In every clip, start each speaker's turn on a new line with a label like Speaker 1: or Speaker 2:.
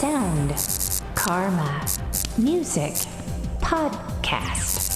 Speaker 1: Sound, Karma, Music, Podcast.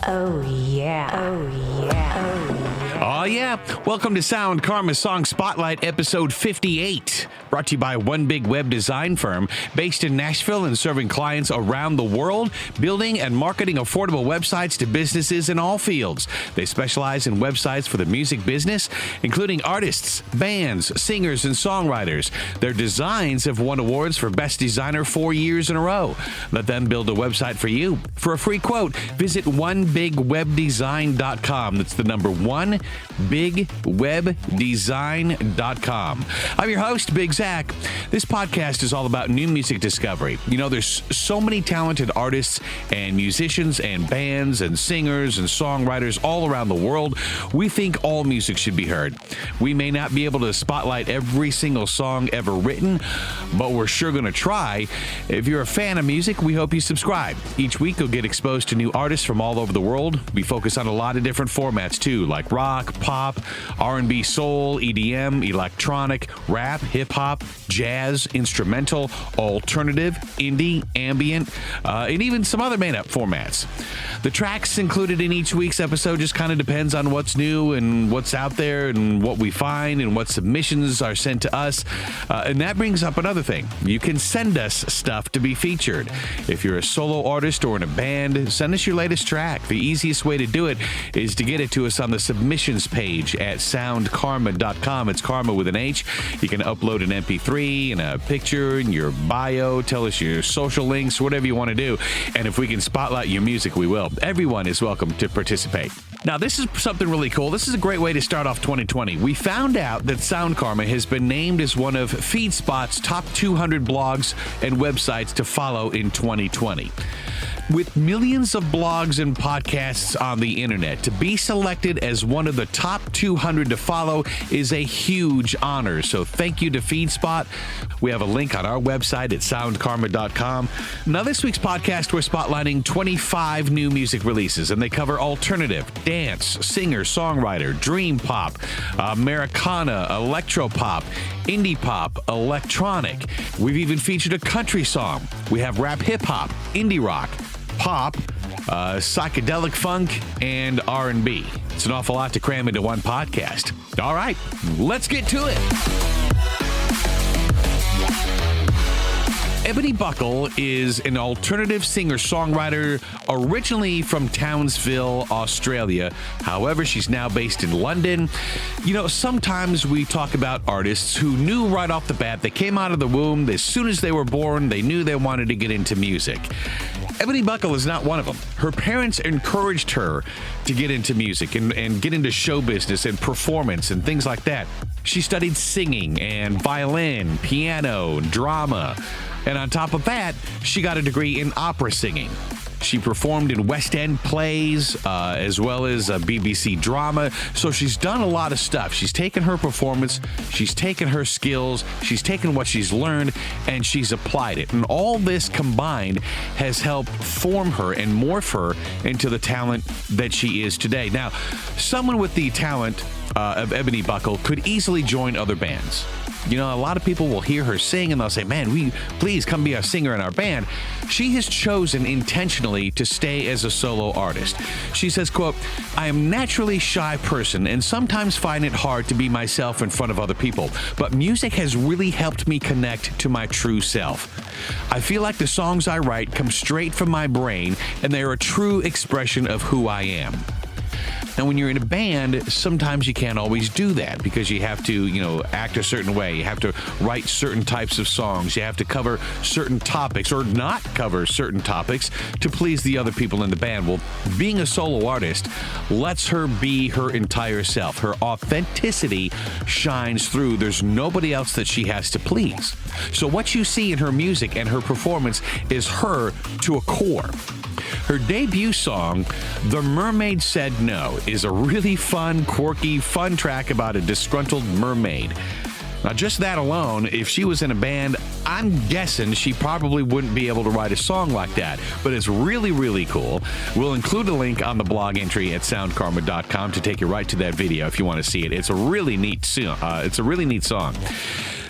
Speaker 1: Oh yeah. Oh yeah. Oh yeah.
Speaker 2: Oh yeah. Welcome to Sound Karma Song Spotlight episode 58. Brought to you by one big web design firm based in Nashville and serving clients around the world, building and marketing affordable websites to businesses in all fields. They specialize in websites for the music business, including artists, bands, singers, and songwriters. Their designs have won awards for Best Designer 4 years in a row. Let them build a website for you. For a free quote, visit onebigwebdesign.com. That's the number one, bigwebdesign.com. I'm your host, Big Zach. This podcast is all about new music discovery. You know, there's so many talented artists and musicians and bands and singers and songwriters all around the world. We think all music should be heard. We may not be able to spotlight every single song ever written, but we're sure going to try. If you're a fan of music, we hope you subscribe. Each week, you'll get exposed to new artists from all over the world. We focus on a lot of different formats too, like rock, pop, R&B, soul, EDM, electronic, rap, hip-hop, jazz, instrumental, alternative, indie, ambient, and even some other made-up formats. The tracks included in each week's episode just kind of depends on what's new and what's out there and what we find and what submissions are sent to us. And that brings up another thing. You can send us stuff to be featured. If you're a solo artist or in a band, send us your latest track. The easiest way to do it is to get it to us on the submissions page at soundkarma.com. It's karma with an H. You can upload an MP3 and a picture and your bio, tell us your social links, whatever you want to do. And if we can spotlight your music, we will. Everyone is welcome to participate. Now, this is something really cool. This is a great way to start off 2020. We found out that Sound Karma has been named as one of FeedSpot's top 200 blogs and websites to follow in 2020. With millions of blogs and podcasts on the internet, to be selected as one of the top 200 to follow is a huge honor. So thank you to FeedSpot. We have a link on our website at soundkarma.com. Now, this week's podcast, we're spotlighting 25 new music releases, and they cover alternative, dance, singer, songwriter, dream pop, Americana, electro-pop, indie pop, electronic. We've even featured a country song. We have rap, hip-hop, indie rock, pop, psychedelic funk, and R&B. It's an awful lot to cram into one podcast. All right, let's get to it. Ebony Buckle is an alternative singer-songwriter originally from Townsville, Australia. However, she's now based in London. You know, sometimes we talk about artists who knew right off the bat, they came out of the womb, as soon as they were born, they knew they wanted to get into music. Ebony Buckle is not one of them. Her parents encouraged her to get into music and get into show business and performance and things like that. She studied singing and violin, piano, drama. And on top of that, she got a degree in opera singing. She performed in West End plays, as well as BBC drama. So she's done a lot of stuff. She's taken her performance, she's taken her skills, she's taken what she's learned, and she's applied it. And all this combined has helped form her and morph her into the talent that she is today. Now, someone with the talent of Ebony Buckle could easily join other bands. You know, a lot of people will hear her sing and they'll say, man, please come be a singer in our band. She has chosen intentionally to stay as a solo artist. She says, quote, I am naturally a shy person and sometimes find it hard to be myself in front of other people, but music has really helped me connect to my true self. I feel like the songs I write come straight from my brain and they are a true expression of who I am. Now, when you're in a band, sometimes you can't always do that because you have to, act a certain way. You have to write certain types of songs. You have to cover certain topics or not cover certain topics to please the other people in the band. Well, being a solo artist lets her be her entire self. Her authenticity shines through. There's nobody else that she has to please. So what you see in her music and her performance is her to a core. Her debut song, The Mermaid Said No, is a really fun, quirky, fun track about a disgruntled mermaid. Now, just that alone, if she was in a band, I'm guessing she probably wouldn't be able to write a song like that. But it's really, really cool. We'll include a link on the blog entry at soundkarma.com to take you right to that video if you want to see it. It's a really neat song.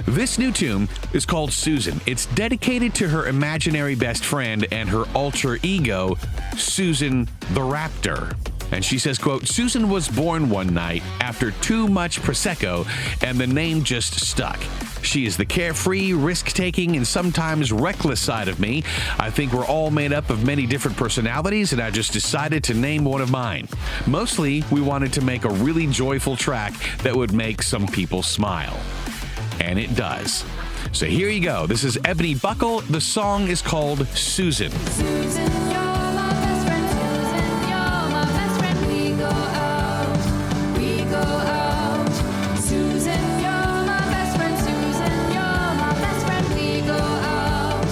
Speaker 2: This new tune is called Susan. It's dedicated to her imaginary best friend and her alter ego, Susan the Raptor. And she says, quote, Susan was born one night after too much Prosecco, and the name just stuck. She is the carefree, risk-taking, and sometimes reckless side of me. I think we're all made up of many different personalities, and I just decided to name one of mine. Mostly, we wanted to make a really joyful track that would make some people smile. And it does. So here you go. This is Ebony Buckle. The song is called Susan.
Speaker 3: Susan, you're my best friend. Susan, you're my best friend. We go out, we go out. Susan, you're my best friend. Susan, you're my best friend. We go out,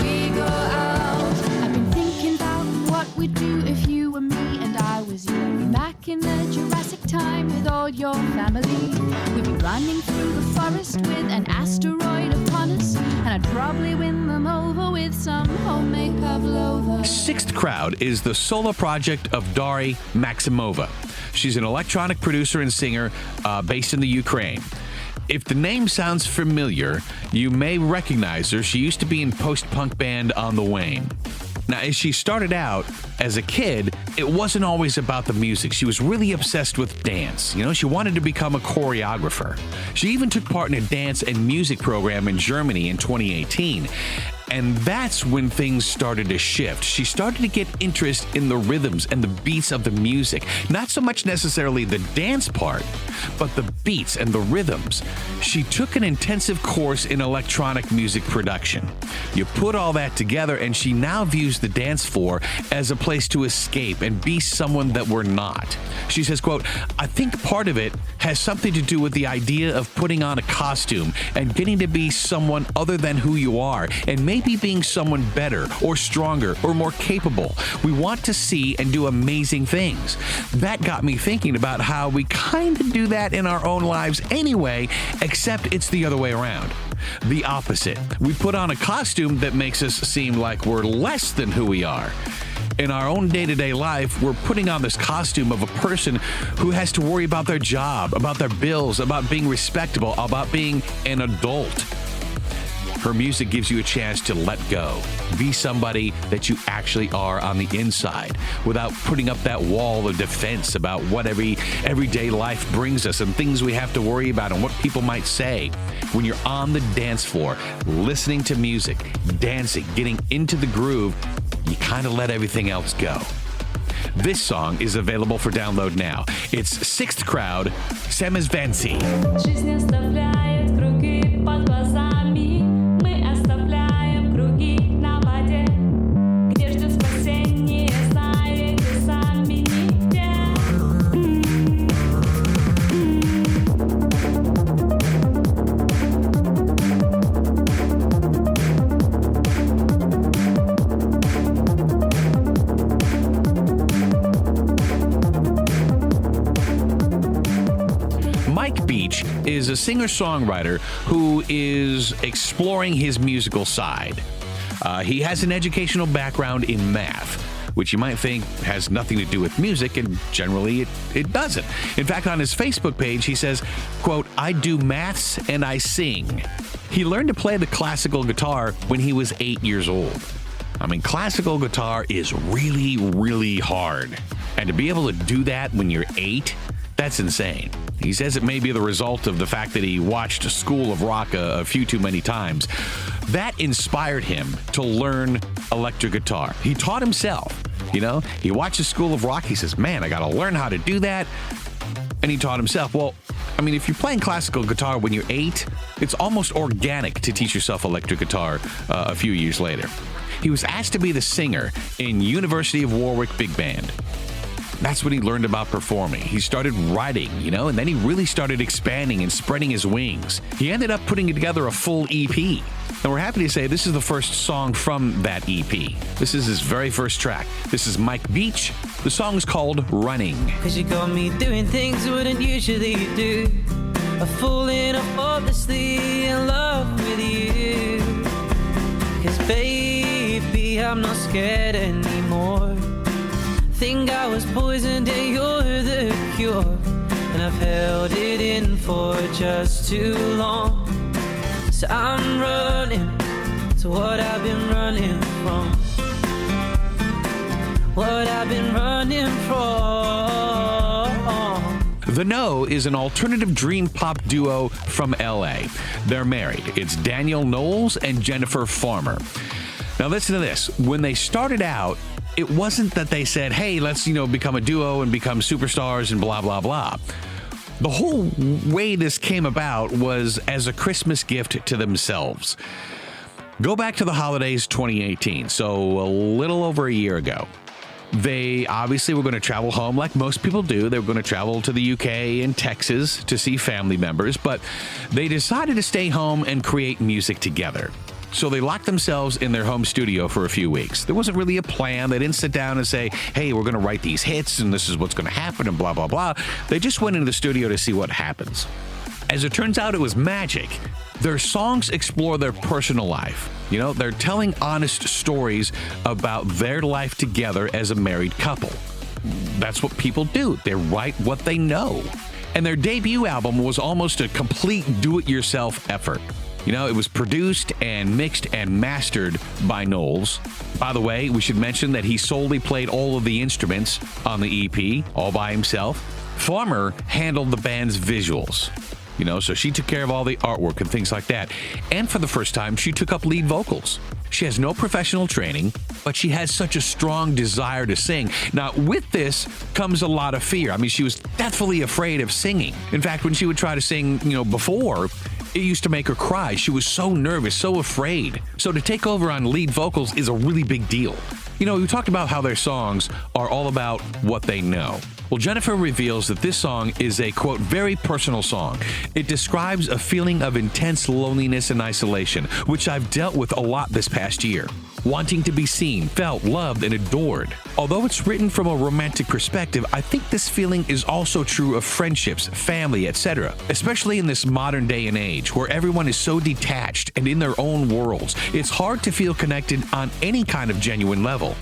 Speaker 3: we go out. I've been thinking about what we'd do if you were me and I was you. Back in the Jurassic time with all your family, we'd be running through the forest with an asteroid upon us, and I'd probably win them over with some homemade pavlova.
Speaker 2: Sixth Crowd is the solo project of Dari Maximova. She's an electronic producer and singer based in the Ukraine. If the name sounds familiar, you may recognize her. She used to be in post-punk band On the Wane. Now, as she started out as a kid, it wasn't always about the music. She was really obsessed with dance. She wanted to become a choreographer. She even took part in a dance and music program in Germany in 2018. And that's when things started to shift. She started to get interest in the rhythms and the beats of the music. Not so much necessarily the dance part, but the beats and the rhythms. She took an intensive course in electronic music production. You put all that together, and she now views the dance floor as a place to escape and be someone that we're not. She says, quote, I think part of it has something to do with the idea of putting on a costume and getting to be someone other than who you are, and maybe being someone better or stronger or more capable. We want to see and do amazing things. That got me thinking about how we kind of do that in our own lives anyway, except it's the other way around. The opposite. We put on a costume that makes us seem like we're less than who we are. In our own day-to-day life, we're putting on this costume of a person who has to worry about their job, about their bills, about being respectable, about being an adult. Her music gives you a chance to let go, be somebody that you actually are on the inside, without putting up that wall of defense about what everyday life brings us and things we have to worry about and what people might say. When you're on the dance floor, listening to music, dancing, getting into the groove, you kind of let everything else go. This song is available for download now. It's Sixth Crowd, Semizvancy.
Speaker 3: Жизнь оставляет круги под глазами, мы оставляем круги на воде, где ждет спасение, знаете сами нигде.
Speaker 2: Mike Beach is a singer-songwriter who is exploring his musical side. He has an educational background in math, which you might think has nothing to do with music, and generally it doesn't. In fact, on his Facebook page, he says, quote, I do maths and I sing. He learned to play the classical guitar when he was 8 years old. I mean, classical guitar is really, really hard. And to be able to do that when you're 8, that's insane. He says it may be the result of the fact that he watched School of Rock a few too many times. That inspired him to learn electric guitar. He taught himself, He watches School of Rock. He says, man, I got to learn how to do that. And he taught himself. Well, I mean, if you're playing classical guitar when you're 8, it's almost organic to teach yourself electric guitar a few years later. He was asked to be the singer in University of Warwick Big Band. That's when he learned about performing. He started writing, and then he really started expanding and spreading his wings. He ended up putting together a full EP. And we're happy to say this is the first song from that EP. This is his very first track. This is Mike Beach. The song is called Running.
Speaker 4: 'Cause you got me doing things I wouldn't usually do. I'm falling hopelessly in love with you. 'Cause baby, I'm not scared anymore. Think I was poisoned and you're the cure, and I've held it in for just too long. So I'm running to what I've been running from. What I've been running from.
Speaker 2: The No is an alternative dream pop duo from LA. They're married. It's Daniel Knowles and Jennifer Farmer. Now listen to this. When they started out, it wasn't that they said, hey, let's, become a duo and become superstars and blah, blah, blah. The whole way this came about was as a Christmas gift to themselves. Go back to the holidays 2018, so a little over a year ago. They obviously were going to travel home like most people do. They were going to travel to the UK and Texas to see family members, but they decided to stay home and create music together. So they locked themselves in their home studio for a few weeks. There wasn't really a plan. They didn't sit down and say, hey, we're going to write these hits and this is what's going to happen and blah, blah, blah. They just went into the studio to see what happens. As it turns out, it was magic. Their songs explore their personal life. They're telling honest stories about their life together as a married couple. That's what people do. They write what they know. And their debut album was almost a complete do-it-yourself effort. It was produced and mixed and mastered by Knowles. By the way, we should mention that he solely played all of the instruments on the EP, all by himself. Farmer handled the band's visuals. So she took care of all the artwork and things like that. And for the first time, she took up lead vocals. She has no professional training, but she has such a strong desire to sing. Now, with this comes a lot of fear. She was deathly afraid of singing. In fact, when she would try to sing, before, it used to make her cry. She was so nervous, so afraid. So to take over on lead vocals is a really big deal. We talked about how their songs are all about what they know. Well, Jennifer reveals that this song is a, quote, very personal song. It describes a feeling of intense loneliness and isolation, which I've dealt with a lot this past year. Wanting to be seen, felt, loved, and adored. Although it's written from a romantic perspective, I think this feeling is also true of friendships, family, etc., especially in this modern day and age where everyone is so detached and in their own worlds. It's hard to feel connected on any kind of genuine level.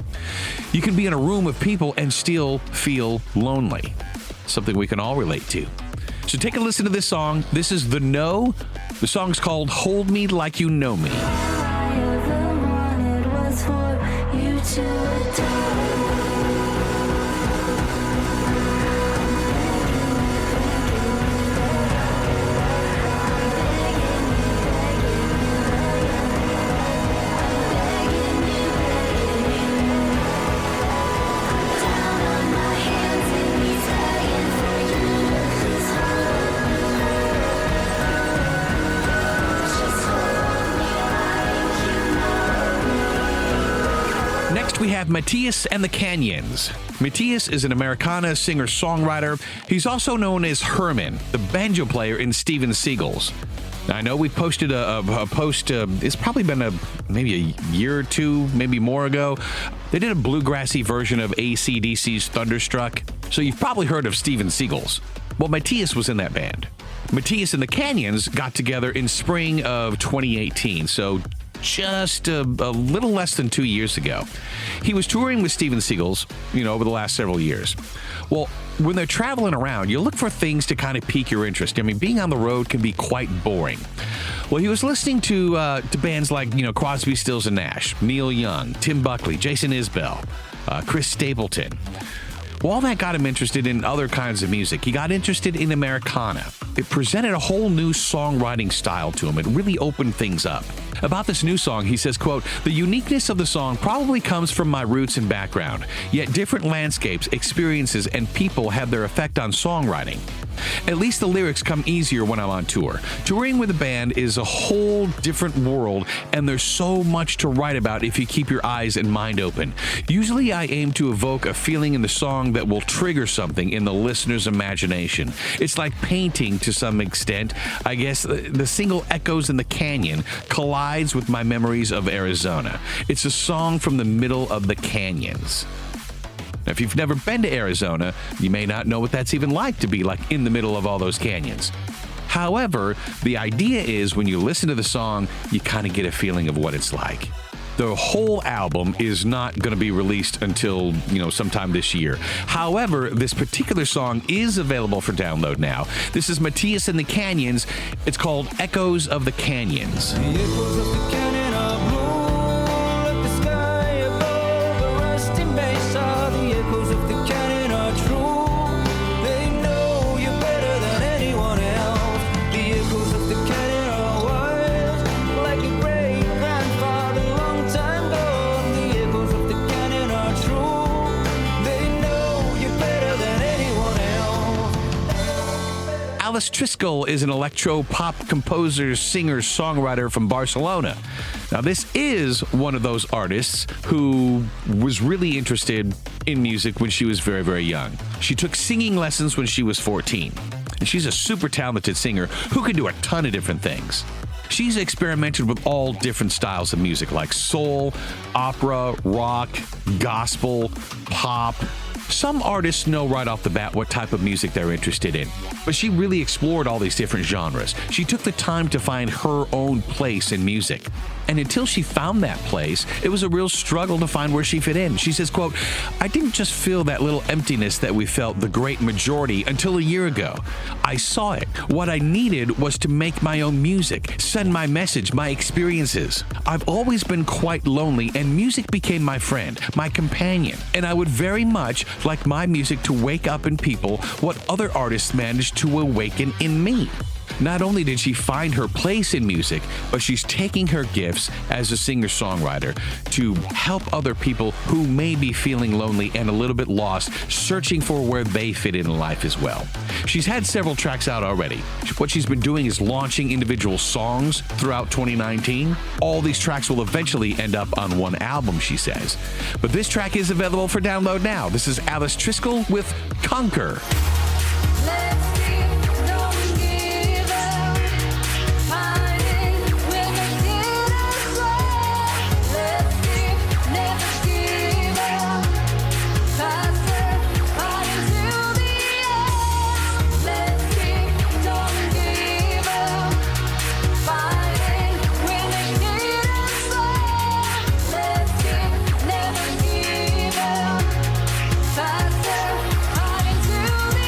Speaker 2: You can be in a room of people and still feel lonely. Something we can all relate to. So take a listen to this song. This is The No. The song's called Hold Me Like You Know Me. Next, we have Matthias and the Canyons. Matthias is an Americana singer-songwriter. He's also known as Herman, the banjo player in Steven Seagal's. Now, I know we posted a post, it's probably been maybe a year or two, maybe more ago. They did a bluegrassy version of AC/DC's Thunderstruck, so you've probably heard of Steven Seagal's. Well, Matthias was in that band. Matthias and the Canyons got together in spring of 2018, so just a little less than 2 years ago. He was touring with Steven Seagal's, over the last several years. Well, when they're traveling around, you look for things to kind of pique your interest. Being on the road can be quite boring. Well, he was listening to bands like, Crosby, Stills and Nash, Neil Young, Tim Buckley, Jason Isbell, Chris Stapleton. Well, all that got him interested in other kinds of music. He got interested in Americana. It presented a whole new songwriting style to him. It really opened things up. About this new song, he says, quote, "The uniqueness of the song probably comes from my roots and background, yet different landscapes, experiences, and people have their effect on songwriting. At least the lyrics come easier when I'm on tour. Touring with a band is a whole different world, and there's so much to write about if you keep your eyes and mind open. Usually I aim to evoke a feeling in the song that will trigger something in the listener's imagination. It's like painting to some extent. I guess the single Echoes in the Canyon collides with my memories of Arizona. It's a song from the middle of the canyons." Now, if you've never been to Arizona, you may not know what that's even like to be like in the middle of all those canyons. However, the idea is when you listen to the song, you kind of get a feeling of what it's like. The whole album is not going to be released until, sometime this year. However, this particular song is available for download now. This is Matthias and the Canyons. It's called Echoes of the Canyons.
Speaker 4: The echoes of the canyon are blue, like the sky above a rusty mesa. The echoes of the canyon are true. They know you better than anyone else. The echoes of the canyon are wild, like a great grandfather long time gone. The echoes of the canyon are true. They know you better than anyone else.
Speaker 2: Alice Triskel is an electro-pop composer, singer, songwriter from Barcelona. Now, this is one of those artists who was really interested in music when she was very, very young. She took singing lessons when she was 14. And she's a super talented singer who can do a ton of different things. She's experimented with all different styles of music like soul, opera, rock, gospel, pop. Some artists know right off the bat what type of music they're interested in, but she really explored all these different genres. She took the time to find her own place in music. And until she found that place, it was a real struggle to find where she fit in. She says, quote, "I didn't just feel that little emptiness that we felt the great majority until a year ago. I saw it. What I needed was to make my own music, send my message, my experiences. I've always been quite lonely, and music became my friend, my companion. And I would very much like my music to wake up in people what other artists managed to awaken in me." Not only did she find her place in music, but she's taking her gifts as a singer-songwriter to help other people who may be feeling lonely and a little bit lost, searching for where they fit in life as well. She's had several tracks out already. What she's been doing is launching individual songs throughout 2019. All these tracks will eventually end up on one album, she says. But this track is available for download now. This is Alice Triskel with Conquer.
Speaker 3: Let's keep, don't give up, fighting when the jitters rise. Let's keep, never give up, faster, fighting to the end. Let's keep, don't give up, fighting when the jitters rise. Let's keep, never give up, faster, fighting to the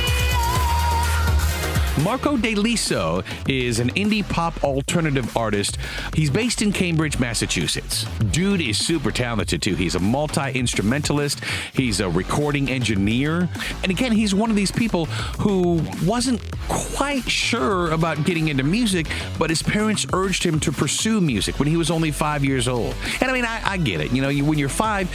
Speaker 3: end.
Speaker 2: Marco De Liso is an indie pop alternative artist. He's based in Cambridge, Massachusetts. Dude is super talented too. He's a multi-instrumentalist. He's a recording engineer. And again, he's one of these people who wasn't quite sure about getting into music, but his parents urged him to pursue music when he was only 5 years old. And I mean, I get it. When you're 5,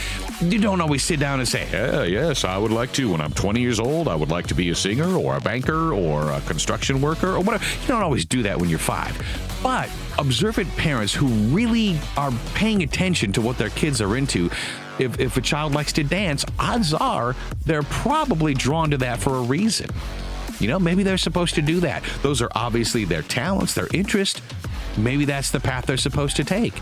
Speaker 2: you don't always sit down and say, yes, I would like to. When I'm 20 years old, I would like to be a singer or a banker or a construction worker or whatever. You don't always do that when you're 5. But observant parents who really are paying attention to what their kids are into, if a child likes to dance, odds are they're probably drawn to that for a reason. Maybe they're supposed to do that. Those are obviously their talents, their interest. Maybe that's the path they're supposed to take.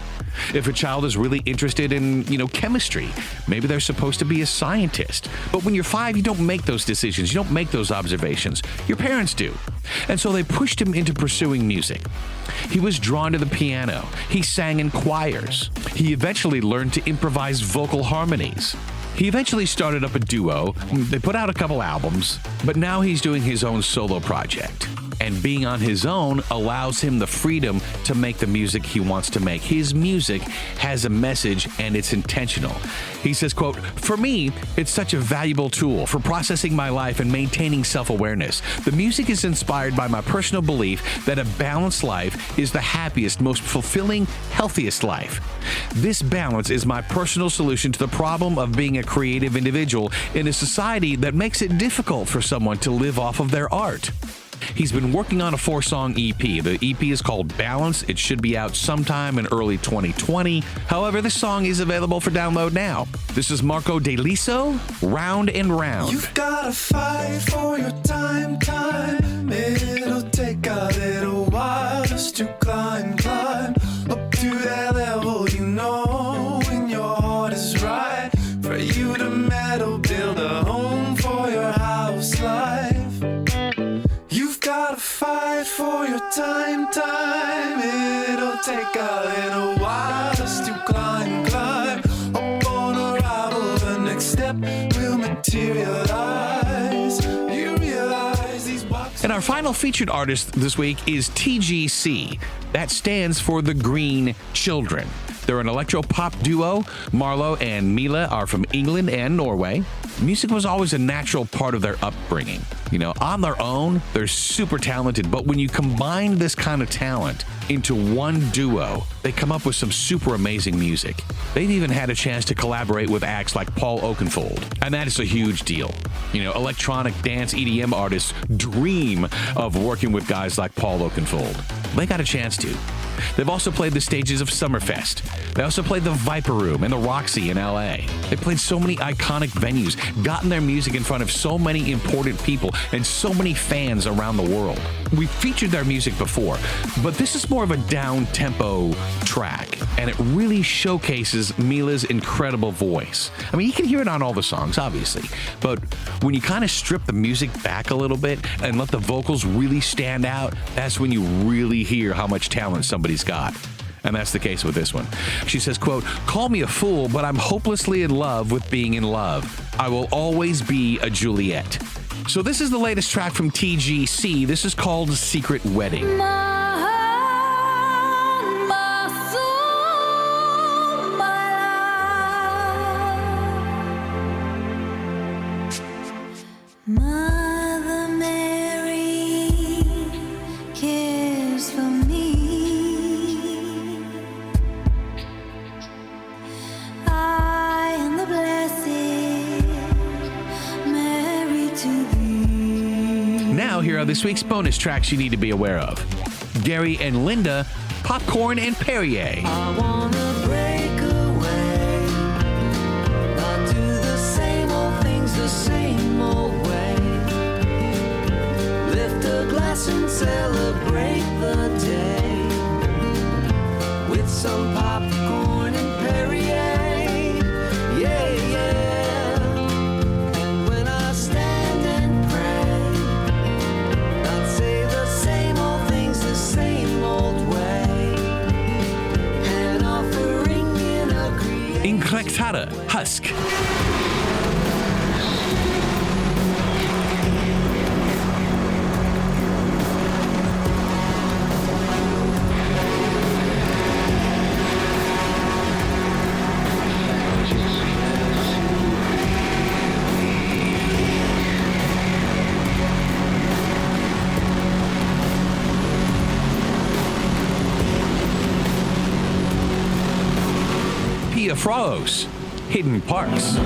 Speaker 2: If a child is really interested in, chemistry, maybe they're supposed to be a scientist. But when you're 5, you don't make those decisions. You don't make those observations. Your parents do. And so they pushed him into pursuing music. He was drawn to the piano. He sang in choirs. He eventually learned to improvise vocal harmonies. He eventually started up a duo. They put out a couple albums, but now he's doing his own solo project. And being on his own allows him the freedom to make the music he wants to make. His music has a message and it's intentional. He says, quote, "For me, it's such a valuable tool for processing my life and maintaining self-awareness. The music is inspired by my personal belief that a balanced life is the happiest, most fulfilling, healthiest life. This balance is my personal solution to the problem of being a creative individual in a society that makes it difficult for someone to live off of their art." He's been working on a 4-song EP. The EP is called Balance. It should be out sometime in early 2020. However, this song is available for download now. This is Marco De Liso, Round and Round.
Speaker 5: You've gotta fight for your time. It'll take a little while just to climb up to that level, when your heart is right. For you to meddle, build a home for your house life. You've gotta fight for your time. It'll take a little while just to climb
Speaker 2: final featured artist this week is TGC. That stands for The Green Children. They're an electro-pop duo. Marlo and Mila are from England and Norway. Music was always a natural part of their upbringing. You know, on their own, they're super talented, but when you combine this kind of talent into one duo, they come up with some super amazing music. They've even had a chance to collaborate with acts like Paul Oakenfold, and that is a huge deal. You know, electronic dance EDM artists dream of working with guys like Paul Oakenfold. They got a chance to. They've also played the stages of Summerfest. They also played the Viper Room and the Roxy in LA. They played so many iconic venues, gotten their music in front of so many important people and so many fans around the world. We've featured their music before, but this is more of a down-tempo track, and it really showcases Mila's incredible voice. I mean, you can hear it on all the songs, obviously, but when you kind of strip the music back a little bit and let the vocals really stand out, that's when you really hear how much talent somebody's got. And that's the case with this one. She says, quote, "Call me a fool, but I'm hopelessly in love with being in love. I will always be a Juliet." So this is the latest track from TGC. This is called Secret Wedding.
Speaker 3: My heart, my soul, my life. Mother Mary cares for me. I am the blessed Mary to thee.
Speaker 2: Now, here are this week's bonus tracks you need to be aware of. Gary and Linda, Popcorn and Perrier.
Speaker 4: I wanna break away, not do the same old things the same old way. Lift a glass and celebrate the day with some popcorn and Perrier. Yeah, yeah. And when I stand and pray, not say the same old things the same old way. An offering in a creation.
Speaker 2: Inclectada, Husk. Pia Fraos, Hidden Parts.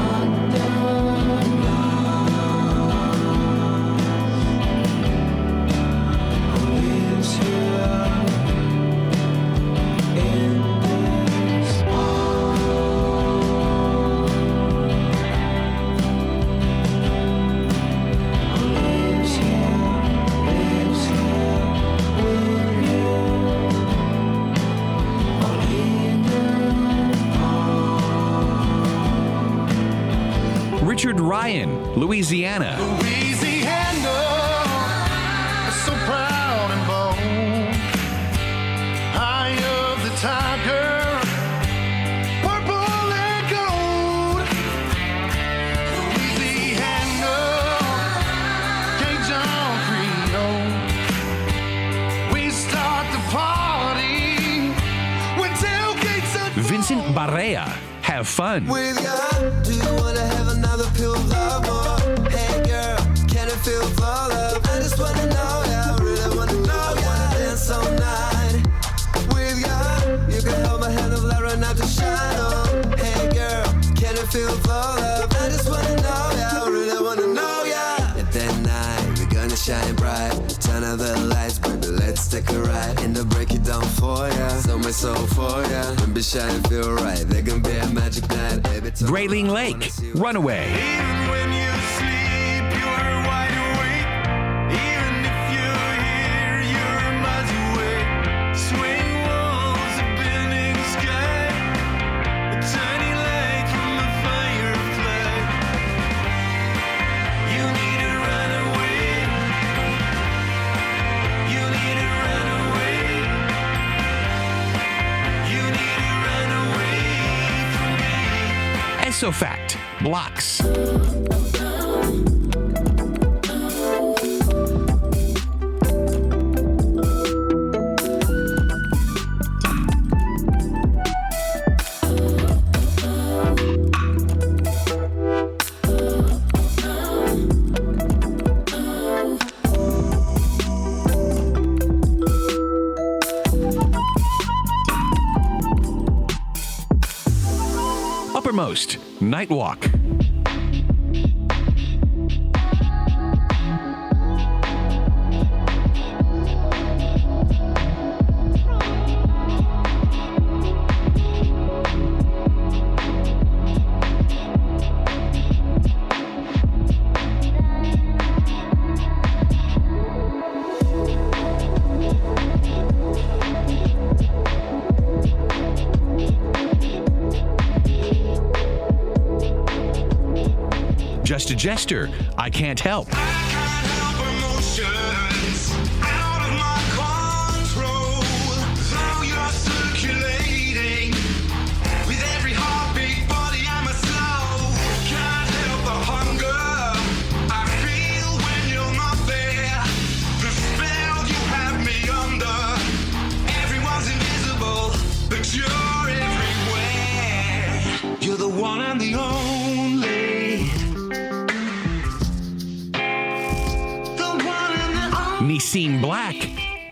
Speaker 2: Richard Ryan, Louisiana.
Speaker 5: Louisiana, so proud and bold. Eye of the tiger, purple and gold. Louisiana, Cajun Creole. We start the party when tailgates are
Speaker 2: Vincent Barrea, Have Fun.
Speaker 6: With you, do you wanna have another pill of love? Or, hey girl, can it feel for love? I just wanna know, yeah, I really wanna know, yeah. Wanna dance all night. With you, you can hold my hand and let right now to shine on. Hey girl, can it feel for love? I just wanna know, yeah, I really wanna know, yeah. At that night, we're gonna shine bright. Turn out the lights, baby, let's take a ride. And I'll break it down for ya, so my soul for ya. And be shine, feel right, there can be a magic night, baby.
Speaker 2: Grayling Lake, Runaway.
Speaker 5: Even when you sleep, you're wide awake. Even if you're here, you're miles away. Swing walls, a bending sky, a tiny light from a firefly. You need to run away. You need to run away. You need to run away from me.
Speaker 2: Esofact, Blocks. Uppermost, Nightwalk. Just a Jester, I Can't Help.
Speaker 5: You're the one and the only.
Speaker 2: Niseen Black,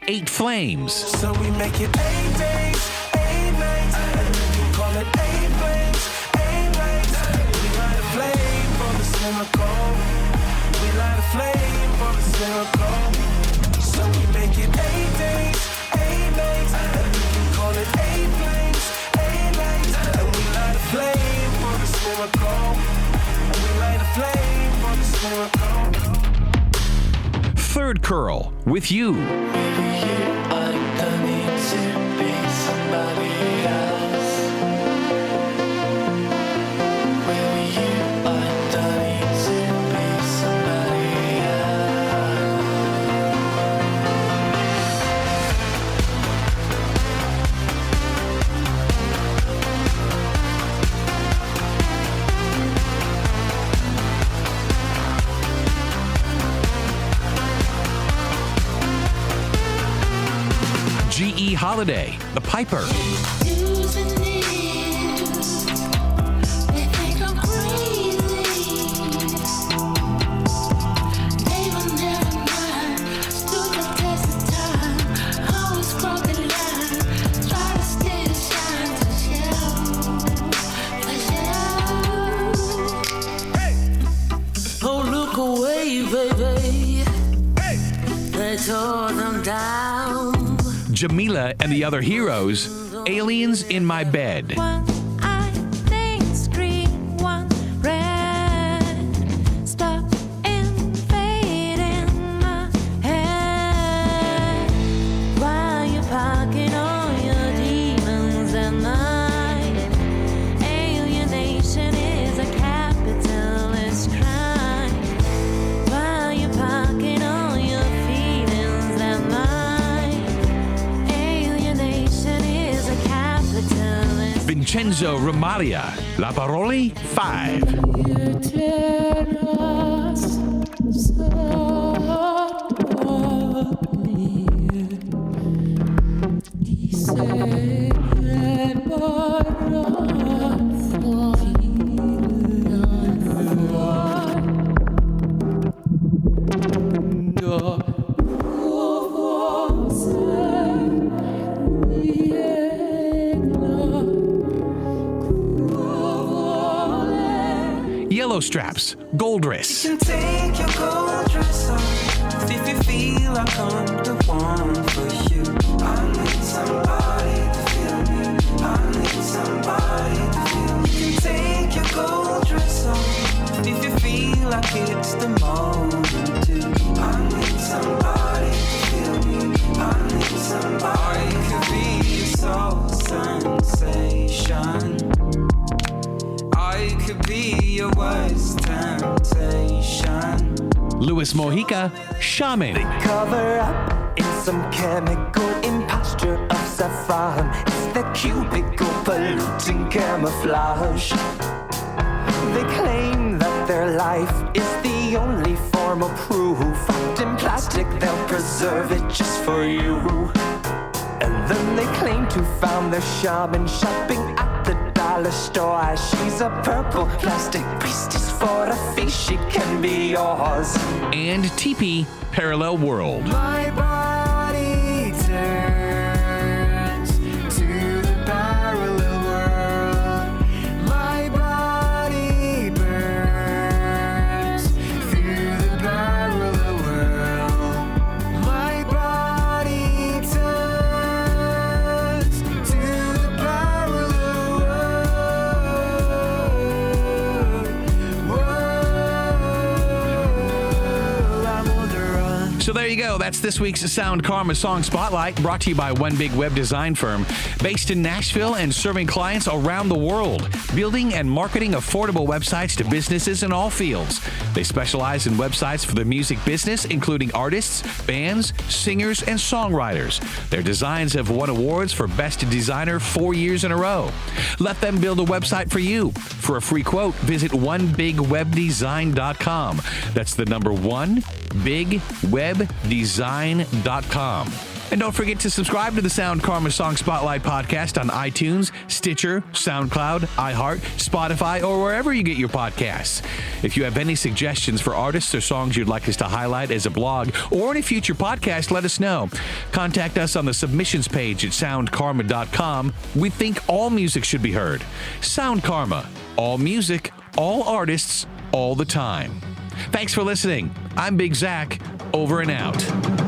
Speaker 2: Eight Flames.
Speaker 5: So we make it 8 days, 8 nights, and we can call it 8 flames, 8 nights. We light a flame for this miracle. We light a flame for this miracle. So we make it 8 days, 8 nights, and we can call it 8 flames, 8 nights. And we light a flame for this miracle. And we light a flame for this miracle.
Speaker 2: Third Curl, With You. G.E. Holiday, The Piper.
Speaker 4: Oh, look away, baby. They tore them down.
Speaker 2: Jamila and the Other Heroes, Aliens in My Bed.
Speaker 3: One eye thinks green, one red. Stop and fade in my head. While you're packing all your demons at night. Alienation is a capitalist crime. While you're packing all your feelings at night. Alienation is a capitalist.
Speaker 2: Vincenzo Romaria, La Parole 5.
Speaker 3: You tear us softly. Dice
Speaker 2: Yellow Straps, Gold Wrist.
Speaker 5: You can take your gold dress off if you feel like I'm the one for you. I need somebody to feel me. I need somebody to feel me. You can take your gold dress off if you feel like it's the moment too. I need somebody to feel me. I need somebody. I could be your soul sensation. I could be your worst temptation.
Speaker 2: Luis Mojica, Shaman.
Speaker 7: Cover up in some chemical imposture of saffron. It's the cubicle polluting camouflage. They claim that their life is the only form of proof. Wrapped in plastic, they'll preserve it just for you. And then they claim to found their shaman shopping at the dollar store. She's a purple plastic priestess for a fee. She can be yours.
Speaker 2: And TP, Parallel World.
Speaker 5: My body turns to the parallel world. My body
Speaker 2: you go. That's this week's Sound Karma Song Spotlight, brought to you by One Big Web Design Firm, based in Nashville and serving clients around the world, building and marketing affordable websites to businesses in all fields. They specialize in websites for the music business, including artists, bands, singers, and songwriters. Their designs have won awards for Best Designer 4 years in a row. Let them build a website for you. For a free quote, visit onebigwebdesign.com. That's the number 1bigwebdesign.com. And don't forget to subscribe to the Sound Karma Song Spotlight podcast on iTunes, Stitcher, SoundCloud, iHeart, Spotify, or wherever you get your podcasts. If you have any suggestions for artists or songs you'd like us to highlight as a blog or in a future podcast, let us know. Contact us on the submissions page at soundkarma.com. We think all music should be heard. Sound Karma. All music, all artists, all the time. Thanks for listening. I'm Big Zach. Over and out.